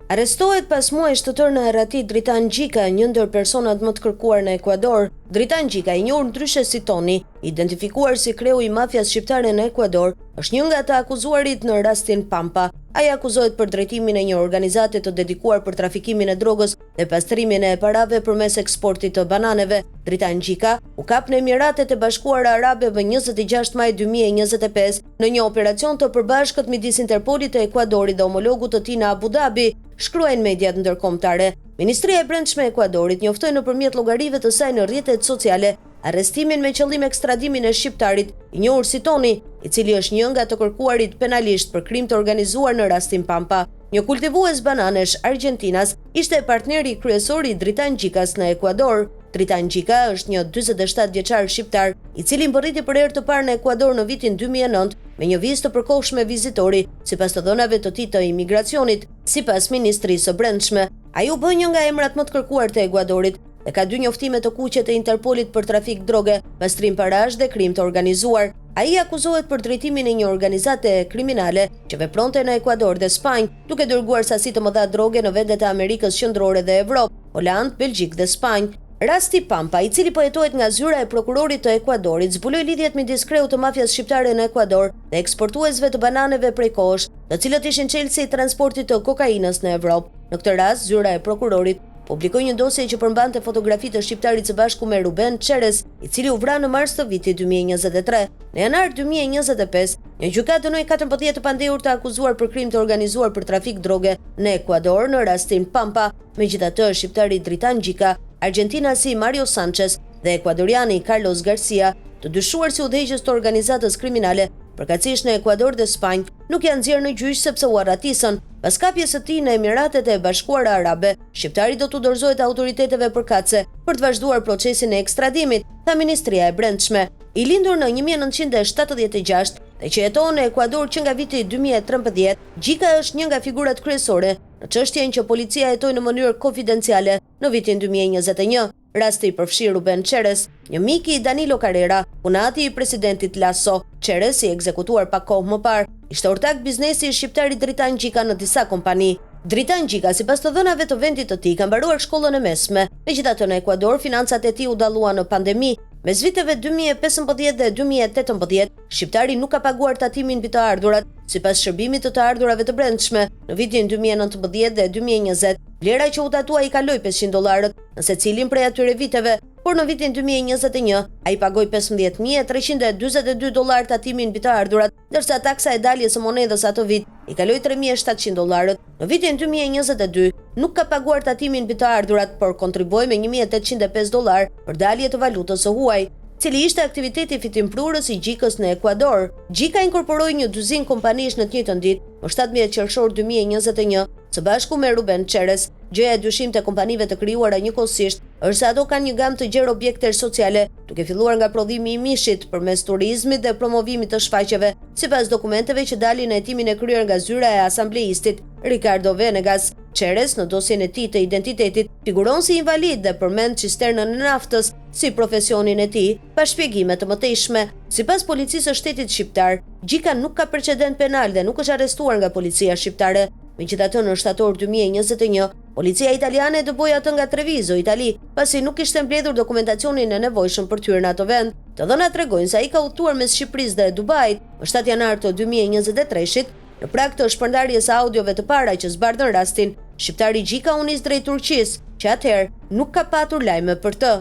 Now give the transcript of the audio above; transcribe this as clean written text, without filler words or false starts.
Arrestohet pas muajsh të tërë në errati Dritan Gjika, një ndër personat më të kërkuar në Ekuador. Dritan Gjika, i njohur ndryshe si Toni, identifikuar si kreu i mafias shqiptare në Ekuador, është një nga të akuzuarit në rastin Pampa. Ai akuzohet për drejtimin e një organizate të dedikuar për trafikimin e drogës dhe pastrimin e parave përmes eksportit të bananeve. Dritan Gjika u kap në Emiratet e Bashkuara Arabe më 26 maj 2025 në një operacion të përbashkët midis Interpolit të Ekuadorit dhe homologut të tij në Abu Dhabi, shkruajnë mediat ndërkombëtare. Ministria e Brendshme e Ekuadorit njoftoi nëpërmjet llogarive të saj në rrjetet sociale arrestimin me qëllim ekstradimin e shqiptarit i njohur si Toni, i cili është një nga të kërkuarit penalisht për krim të organizuar në rastin Pampa. Një kultivues bananesh Argentinas ishte partneri kryesor i Dritan Gjikas në Ekuador. Dritan Gjika është një 47 vjeçar shqiptar, i cili mbërriti për herë të parë në Ekuador në vitin 2009 me një vizë të përkohshme vizitori, sipas të dhënave të tij të imigracionit. Sipas Ministrisë së Brendshme, ai u bë një nga emrat më të kërkuar të Ekuadorit dhe ka 2 njoftime të kuqe të Interpolit për trafik droge, pastrim parash dhe krim të organizuar. Ai akuzohet për drejtimin e një organizate kriminale që vepronte në Ekuador dhe Spanjë, duke dërguar sasi të mëdha droge në vendet e Amerikës Qendrore dhe Evropë, Holand, Belgjik dhe Spanjë. Rasti Pampa, i cili po jetohet nga zyra e prokurorit të Ekuadorit, zbuloi lidhjet midis kreut të mafias shqiptare në Ekuador dhe eksportuesve të bananeve prej kohësh, të cilët ishin çelësi i transportit të kokainës në Evropë. Në këtë rast, zyra e prokurorit publikoi një dosje që përmbante fotografi të shqiptarit së bashku me Ruben Çeres, i cili u vra në mars të vitit 2023. Në janar 2025, një gjykatë dënoi 14 të pandehur të akuzuar për krim të organizuar për trafik droge në Ekuador në rastin Pampa. Megjithatë, shqiptari Dritan Gjika, argentinasi Mario Sanchez dhe ekuadoriani Carlos Garcia, të dyshuar si udhëheqës të organizatës kriminale, përkatësisht në Ekuador dhe Spanjë, nuk janë nxjerrë në gjyq sepse u arratisën. Pas kapjes së tij në Emiratet e Bashkuara Arabe, shqiptari do t'u dorëzohet autoriteteve përkatëse për të vazhduar procesin e ekstradimit, tha Ministria e Brendshme. I lindur në 1976 dhe që jeton në Ekuador që nga viti 2013, Gjika është një nga figurat kryesore në çështjen që policia hetoi në mënyrë konfidenciale në vitin 2021. Rasti i përfshi Ruben Çeres, një mik i Danilo Carrera, punati i presidentit Lasso. Çeres, i ekzekutuar pak kohë më parë, ishte ortak biznesi i shqiptarit Dritan Gjika në disa kompani. Dritan Gjika, sipas të dhënave të vendit të tij, ka mbaruar shkollën e mesme. Megjithatë, në Ekuador financat e tij u dalluan në pandemi. Mes viteve 2015 dhe 2018, shqiptari nuk ka paguar tatimin mbi të ardhurat, sipas shërbimit të ardhurave të brendshme. Në vitin 2019 dhe 2020, vlera që u tatua i kaloi $500 në secilin prej atyre viteve, por në vitin 2021 ai pagoi $5,342 tatimin mbi të ardhurat, ndërsa taksa e daljes së monedhës atë vit i kaloi $3,700. Në vitin 2022 nuk ka paguar tatimin mbi të ardhurat, por kontriboi me $1,805 për dalje të valutës së huaj, cili ishte aktiviteti fitimprurës i Gjikës në Ekuador. Gjika inkorporoi një dyzinë kompanish në të njëjtën ditë, më 17 qershor 2021, së bashku me Ruben Çeres. Gjëja e dyshim të kompanive të krijuara njëkohësisht është se ato kanë një gamë të gjerë objekte sociale, duke filluar nga prodhimi i mishit përmes turizmit dhe promovimit të shfaqjeve, sipas dokumenteve që dalin në hetimin e kryer nga zyra e asambleistit Ricardo Venegas. Çeres në dosjen e tij të identitetit figuron si invalid dhe përmend cisternën e naftës si profesionin e tij, pa shpjegime të mëtejshme. Sipas policisë së shtetit shqiptar, Gjika nuk ka precedent penal dhe nuk është arrestuar nga policia shqiptare. Megjithatë, në shtator 2021, policia italiane dëboi atë nga Treviso, Itali, pasi nuk kishte mbledhur dokumentacionin e nevojshëm për të hyrë në atë vend. Të dhënat tregojnë se ai ka udhëtuar mes Shqipërisë dhe Dubait më 7 janar të 2023-shit, në prag të shpërndarjes së audiove të para që zbardhën rastin. Shqiptari Gjika u nis drejt Turqisë, që atëherë nuk ka patur lajme për të.